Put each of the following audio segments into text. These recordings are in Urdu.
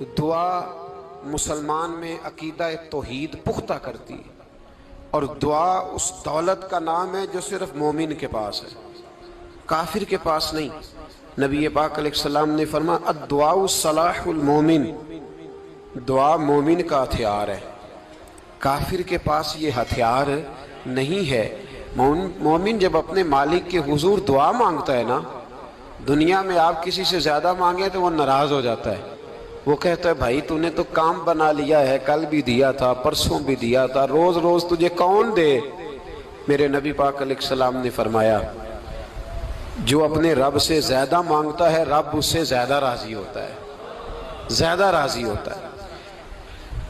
دعا مسلمان میں عقیدہ توحید پختہ کرتی ہے، اور دعا اس دولت کا نام ہے جو صرف مومن کے پاس ہے، کافر کے پاس نہیں۔ نبی پاک علیہ السلام نے فرمایا الدعاء صلاح المومن، دعا مومن کا ہتھیار ہے، کافر کے پاس یہ ہتھیار نہیں ہے۔ مومن جب اپنے مالک کے حضور دعا مانگتا ہے نا، دنیا میں آپ کسی سے زیادہ مانگیں تو وہ ناراض ہو جاتا ہے، وہ کہتا ہے بھائی تو نے تو کام بنا لیا ہے، کل بھی دیا تھا، پرسوں بھی دیا تھا، روز روز تجھے کون دے؟ میرے نبی پاک علیہ السلام نے فرمایا جو اپنے رب سے زیادہ مانگتا ہے رب اس سے زیادہ راضی ہوتا ہے، زیادہ راضی ہوتا ہے۔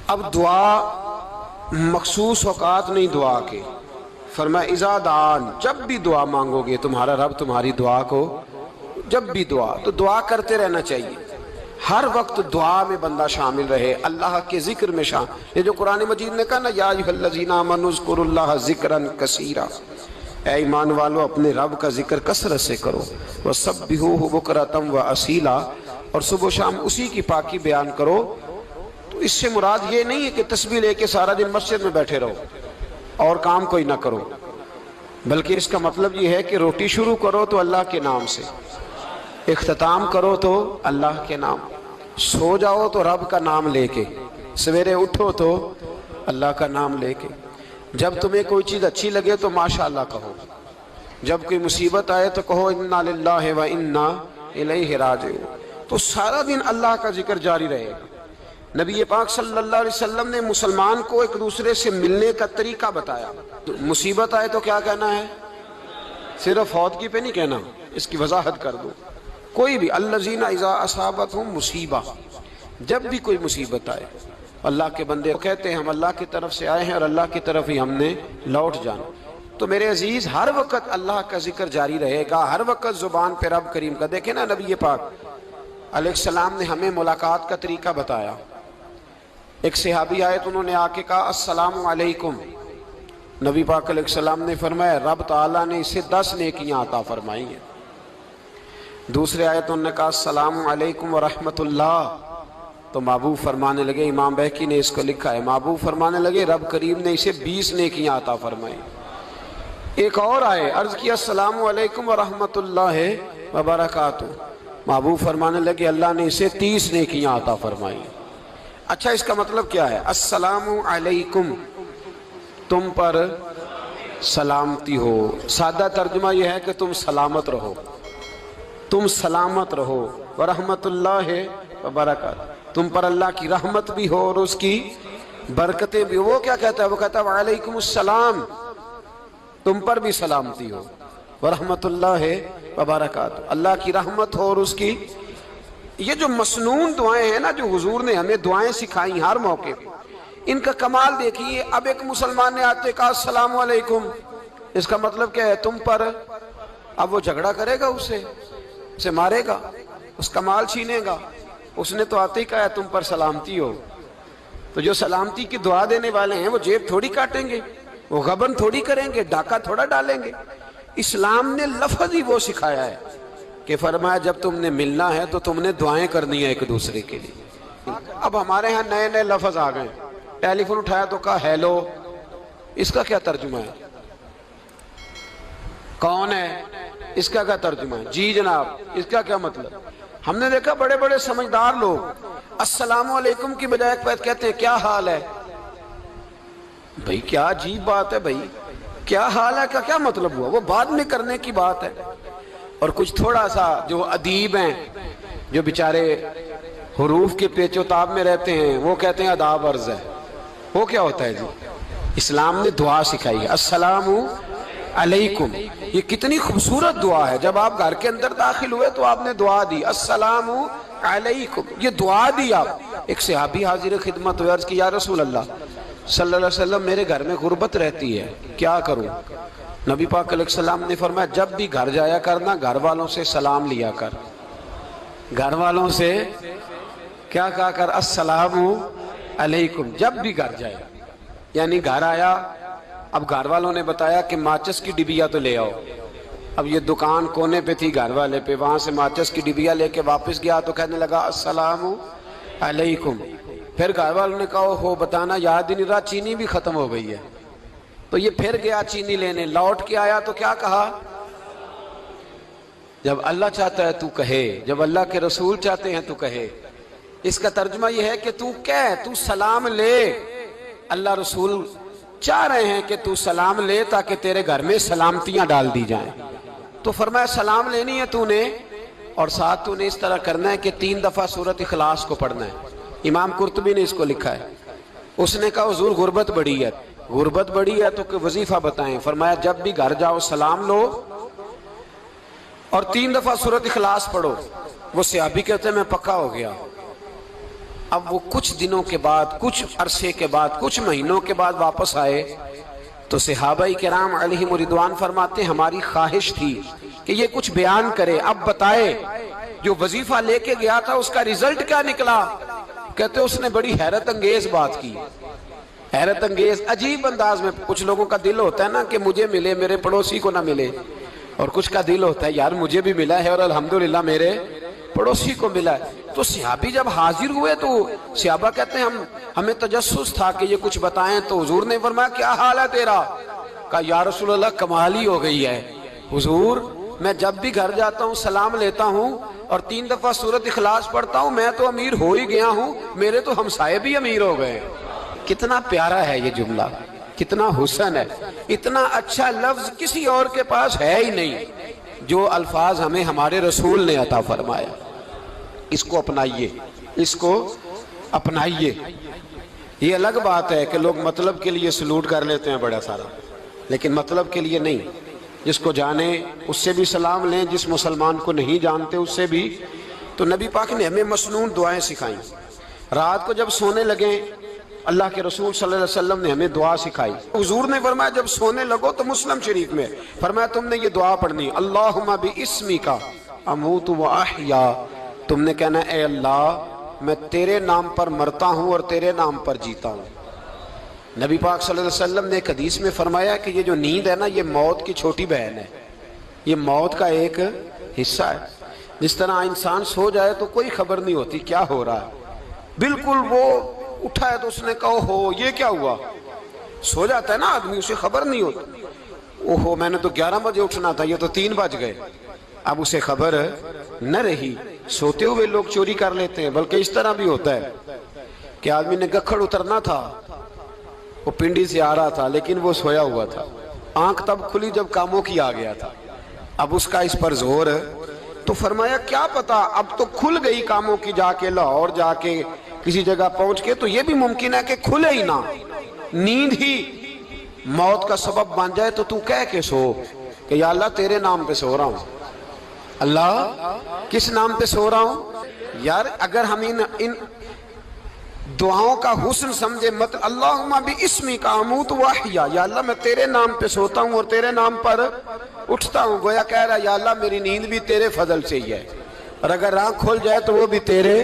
اب دعا مخصوص اوقات نہیں دعا کے، فرمایا اذا دعان، جب بھی دعا مانگو گے تمہارا رب تمہاری دعا کو، جب بھی دعا تو دعا کرتے رہنا چاہیے، ہر وقت دعا میں بندہ شامل رہے، اللہ کے ذکر میں شامل۔ یہ جو قرآن مجید نے کہا نا یا ایھا الذین آمنوا اذکروا اللہ ذکرا کثیرا، اے ایمان والو اپنے رب کا ذکر کثرت سے کرو، وسبحوہ بکرۃ واصیلا، اور صبح و شام اسی کی پاکی بیان کرو۔ تو اس سے مراد یہ نہیں ہے کہ تسبیح لے کے سارا دن مسجد میں بیٹھے رہو اور کام کوئی نہ کرو، بلکہ اس کا مطلب یہ ہے کہ روٹی شروع کرو تو اللہ کے نام سے، اختتام کرو تو اللہ کے نام، سو جاؤ تو رب کا نام لے کے، سویرے اٹھو تو اللہ کا نام لے کے، جب تمہیں کوئی چیز اچھی لگے تو ماشاءاللہ کہو، جب کوئی مصیبت آئے تو کہو انا للہ و انا الیہ راجعون۔ تو سارا دن اللہ کا ذکر جاری رہے گا۔ نبی پاک صلی اللہ علیہ وسلم نے مسلمان کو ایک دوسرے سے ملنے کا طریقہ بتایا۔ مصیبت آئے تو کیا کہنا ہے؟ صرف فوت پہ نہیں کہنا، اس کی وضاحت کر دو۔ کوئی بھی الذین اذا اصابتہم مصیبہ، جب بھی کوئی مصیبت آئے، اللہ کے بندے کہتے ہیں ہم اللہ کی طرف سے آئے ہیں اور اللہ کی طرف ہی ہم نے لوٹ جانا۔ تو میرے عزیز ہر وقت اللہ کا ذکر جاری رہے گا، ہر وقت زبان پہ رب کریم کا۔ دیکھیں نا نبی پاک علیہ السلام نے ہمیں ملاقات کا طریقہ بتایا۔ ایک صحابی آئے تو انہوں نے آ کے کہا السلام علیکم، نبی پاک علیہ السلام نے فرمایا رب تعالیٰ نے اسے 10 نیکیاں عطا فرمائی ہیں۔ دوسرے آئے تو انہوں نے کہا السلام علیکم ورحمۃ اللہ، تو محبوب فرمانے لگے، امام بہقی نے اس کو لکھا ہے، محبوب فرمانے لگے رب کریم نے اسے 20 نیکیاں عطا فرمائی۔ ایک اور آئے، عرض کیا السلام علیکم ورحمۃ اللہ وبرکاتہ، محبوب فرمانے لگے اللہ نے اسے 30 نیکیاں عطا فرمائی۔ اچھا اس کا مطلب کیا ہے؟ السلام علیکم، تم پر سلامتی ہو، سادہ ترجمہ یہ ہے کہ تم سلامت رہو، تم سلامت رہو، ورحمۃ اللہ وبرکاتہ، تم پر اللہ کی رحمت بھی ہو اور اس کی برکتیں بھی ہو۔ وہ کیا کہتا ہے؟ وہ کہتا ہے وعلیکم السلام، تم پر بھی سلامتی ہو، ورحمۃ اللہ وبرکاتہ، اللہ کی رحمت ہو اور اس کی۔ یہ جو مسنون دعائیں ہیں نا جو حضور نے ہمیں دعائیں سکھائی ہر موقع پہ، ان کا کمال دیکھیے۔ اب ایک مسلمان نے آتے کہا السلام علیکم، اس کا مطلب کیا ہے؟ تم پر۔ اب وہ جھگڑا کرے گا اسے مارے گا، اس کا مال چھینے گا؟ اس نے تو آتے ہی کہا ہے تم پر سلامتی ہو۔ تو جو سلامتی کی دعا دینے والے ہیں وہ جیب تھوڑی کاٹیں گے، وہ غبن تھوڑی کریں گے، ڈاکہ تھوڑا ڈالیں گے۔ اسلام نے لفظ ہی وہ سکھایا ہے کہ فرمایا جب تم نے ملنا ہے تو تم نے دعائیں کرنی ہے ایک دوسرے کے لیے۔ اب ہمارے ہاں نئے نئے لفظ آ گئے، ٹیلی فون اٹھایا تو کہا ہیلو، اس کا کیا ترجمہ ہے؟ کون ہے؟ اس کا کیا ترجمہ ہے؟ جی جناب، اس کا کیا مطلب؟ ہم نے دیکھا بڑے بڑے سمجھدار لوگ السلام علیکم کی بجائے کہتے ہیں کیا حال ہے؟ بھئی کیا عجیب بات ہے، بھئی کیا حال ہے کا کیا مطلب ہوا؟ وہ بعد میں کرنے کی بات ہے۔ اور کچھ تھوڑا سا جو ادیب ہیں، جو بیچارے حروف کے پیچ و تاب میں رہتے ہیں، وہ کہتے ہیں آداب عرض ہے۔ وہ کیا ہوتا ہے جی؟ اسلام نے دعا سکھائی ہے السلام علیکم، یہ کتنی خوبصورت دعا ہے۔ جب آپ گھر کے اندر داخل ہوئے تو آپ نے دعا دی السلام علیکم، یہ دعا دی آپ۔ ایک صحابی حاضر خدمت ہوئے، عرض کی یا رسول اللہ صلی اللہ علیہ وسلم میرے گھر میں غربت رہتی ہے، کیا کروں؟ نبی پاک علیہ السلام نے فرمایا جب بھی گھر جایا کرنا گھر والوں سے سلام لیا کر، گھر والوں سے کیا کہا کر؟ السلام علیکم، جب بھی گھر جائے۔ یعنی گھر آیا، اب گھر والوں نے بتایا کہ ماچس کی ڈبیا تو لے آؤ۔ اب یہ دکان کونے پہ تھی گھر والے پہ، وہاں سے ماچس کی ڈبیا لے کے واپس گیا تو کہنے لگا السلام علیکم. پھر گھر والوں نے کہا ہو بتانا یاد ہی نہیں رہا, چینی بھی ختم ہو گئی ہے. تو یہ پھر گیا چینی لینے, لوٹ کے آیا تو کیا کہا؟ جب اللہ چاہتا ہے تو کہے, جب اللہ کے رسول چاہتے ہیں تو کہے. اس کا ترجمہ یہ ہے کہ تو کہہ, تو سلام لے. اللہ رسول چاہ رہے ہیں کہ تو سلام لے تاکہ تیرے گھر میں سلامتیاں ڈال دی جائیں. تو فرمایا سلام لینی ہے تو نے, اور ساتھ تو نے اس طرح کرنا ہے کہ 3 دفعہ سورۃ اخلاص کو پڑھنا ہے. امام قرطبی نے اس کو لکھا ہے. اس نے کہا حضور غربت بڑی ہے. غربت بڑی ہے تو کہ وظیفہ بتائیں. فرمایا جب بھی گھر جاؤ سلام لو اور 3 دفعہ سورۃ اخلاص پڑھو. وہ صحابی کہتے ہیں میں پکا ہو گیا. اب وہ کچھ دنوں کے بعد, کچھ عرصے کے بعد, کچھ مہینوں کے بعد واپس آئے تو صحابہ کرام علیہم رضوان فرماتے ہیں ہماری خواہش تھی کہ یہ کچھ بیان کرے, اب بتائے جو وظیفہ لے کے گیا تھا اس کا ریزلٹ کیا نکلا. کہتے اس نے بڑی حیرت انگیز بات کی, حیرت انگیز عجیب انداز میں. کچھ لوگوں کا دل ہوتا ہے نا کہ مجھے ملے میرے پڑوسی کو نہ ملے, اور کچھ کا دل ہوتا ہے یار مجھے بھی ملا ہے اور الحمدللہ میرے پڑوسی کو ملا ہے. تو صحابی جب حاضر ہوئے تو صحابہ کہتے ہیں ہمیں تجسس تھا کہ یہ کچھ بتائیں. تو حضور نے فرمایا کیا حال ہے تیرا؟ کہا یا رسول اللہ کمال ہی ہو گئی ہے حضور, میں جب بھی گھر جاتا ہوں سلام لیتا ہوں اور 3 دفعہ سورۃ اخلاص پڑھتا ہوں. میں تو امیر ہو ہی گیا ہوں, میرے تو ہمسائے بھی امیر ہو گئے. کتنا پیارا ہے یہ جملہ, کتنا حسن ہے. اتنا اچھا لفظ کسی اور کے پاس ہے ہی نہیں جو الفاظ ہمیں ہمارے رسول نے عطا فرمایا. اس کو اپنائیے, اس کو اپنائیے. یہ الگ بات ہے کہ لوگ مطلب کے لیے سلوٹ کر لیتے ہیں بڑا سارا, لیکن مطلب کے لیے نہیں. جس کو جانے اس سے بھی سلام لیں, جس مسلمان کو نہیں جانتے اس سے بھی. تو نبی پاک نے ہمیں مسنون دعائیں سکھائیں. رات کو جب سونے لگیں اللہ کے رسول صلی اللہ علیہ وسلم نے ہمیں دعا سکھائی. حضور نے فرمایا جب سونے لگو تو مسلم شریف میں فرمایا تم نے یہ دعا پڑھنی, اللہم باسمک اموت و احیا. تم نے کہنا اے اللہ میں تیرے نام پر مرتا ہوں اور تیرے نام پر جیتا ہوں. نبی پاک صلی اللہ علیہ وسلم نے ایک حدیث میں فرمایا کہ یہ جو نیند ہے نا یہ موت کی چھوٹی بہن ہے, یہ موت کا ایک حصہ ہے. جس طرح انسان سو جائے تو کوئی خبر نہیں ہوتی کیا ہو رہا ہے, بالکل وہ اٹھا ہے تو اس نے کہا ہو یہ کیا ہوا. سو جاتا ہے نا آدمی, اسے خبر نہیں ہوتی. اوہو میں نے تو 11 بجے اٹھنا تھا, یہ تو 3 بج گئے. اب اسے خبر نہ رہی. سوتے ہوئے لوگ چوری کر لیتے ہیں, بلکہ اس طرح بھی ہوتا ہے کہ آدمی نے گکھڑ اترنا تھا, وہ پنڈی سے آ رہا تھا لیکن وہ سویا ہوا تھا. آنکھ تب کھلی جب کاموں کی آ گیا تھا. اب اس کا اس پر زور, تو فرمایا کیا پتا اب تو کھل گئی کاموں کی, جا کے لاہور جا کے کسی جگہ پہنچ کے. تو یہ بھی ممکن ہے کہ کھلے ہی نہ, نیند ہی موت کا سبب بن جائے. تو کہہ کے سو کہ یا اللہ تیرے نام پہ سو رہا ہوں. اللہ کس نام پہ سو رہا ہوں؟ یار اگر ہم ان دعاؤں کا حسن سمجھے, مت اللہم باسمک اموت و احیا, یا اللہ میں تیرے نام پہ سوتا ہوں اور تیرے نام پر اٹھتا ہوں. گویا کہہ رہا یا اللہ میری نیند بھی تیرے فضل سے ہی ہے, اور اگر آنکھ کھل جائے تو وہ بھی تیرے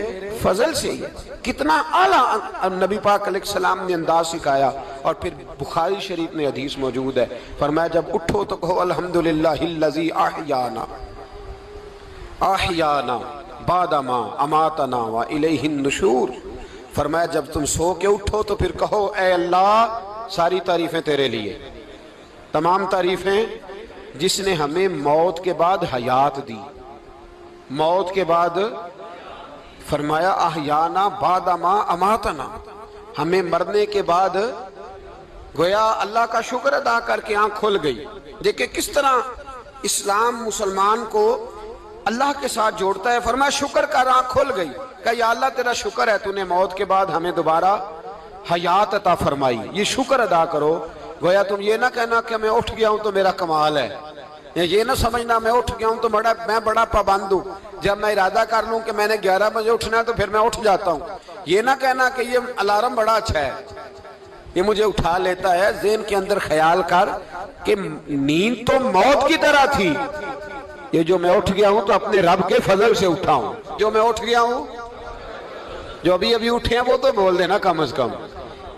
فضل سے ہی ہے. کتنا اعلیٰ نبی پاک علیہ السلام نے انداز سکھایا. اور پھر بخاری شریف میں حدیث موجود ہے, فرمایا جب اٹھو تو کہو الحمدللہ الذی احیانا احیانا بعد ما اماتنا والیہ النشور. فرمایا جب تم سو کے اٹھو تو پھر کہو اے اللہ ساری تعریفیں تیرے لیے, تمام تعریفیں جس نے ہمیں موت کے بعد حیات دی. موت کے بعد فرمایا احیانا بعد ما اماتنا, ہمیں مرنے کے بعد گویا اللہ کا شکر ادا کر کے آنکھ کھل گئی. دیکھیں کس طرح اسلام مسلمان کو اللہ کے ساتھ جوڑتا ہے. فرمایا شکر کر, آنکھ کھل گئی. کہ یا اللہ تیرا شکر ہے تو نے موت کے بعد ہمیں دوبارہ حیات عطا فرمائی, یہ شکر ادا کرو. گویا تم یہ نہ کہنا کہ میں اٹھ گیا ہوں تو میرا کمال ہے, یہ نہ سمجھنا میں اٹھ گیا ہوں تو میں بڑا پابند ہوں, جب میں ارادہ کر لوں کہ میں نے 11 بجے اٹھنا ہے تو پھر میں اٹھ جاتا ہوں. یہ نہ کہنا کہ یہ الارم بڑا اچھا ہے, یہ مجھے اٹھا لیتا ہے. ذہن کے اندر خیال کر کہ نیند تو موت کی طرح تھی, یہ جو میں اٹھ گیا ہوں تو اپنے رب کے فضل سے اٹھا ہوں. جو میں اٹھ گیا ہوں, جو ابھی اٹھے ہیں وہ تو بول دینا کم از کم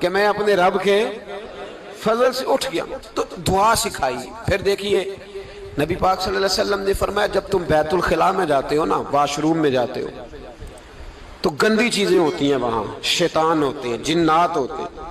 کہ میں اپنے رب کے فضل سے اٹھ گیا. تو دعا سکھائی. پھر دیکھیے نبی پاک صلی اللہ علیہ وسلم نے فرمایا جب تم بیت الخلاء میں جاتے ہو نا, واش روم میں جاتے ہو, تو گندی چیزیں ہوتی ہیں وہاں، شیطان ہوتے ہیں، جنات ہوتے ہیں۔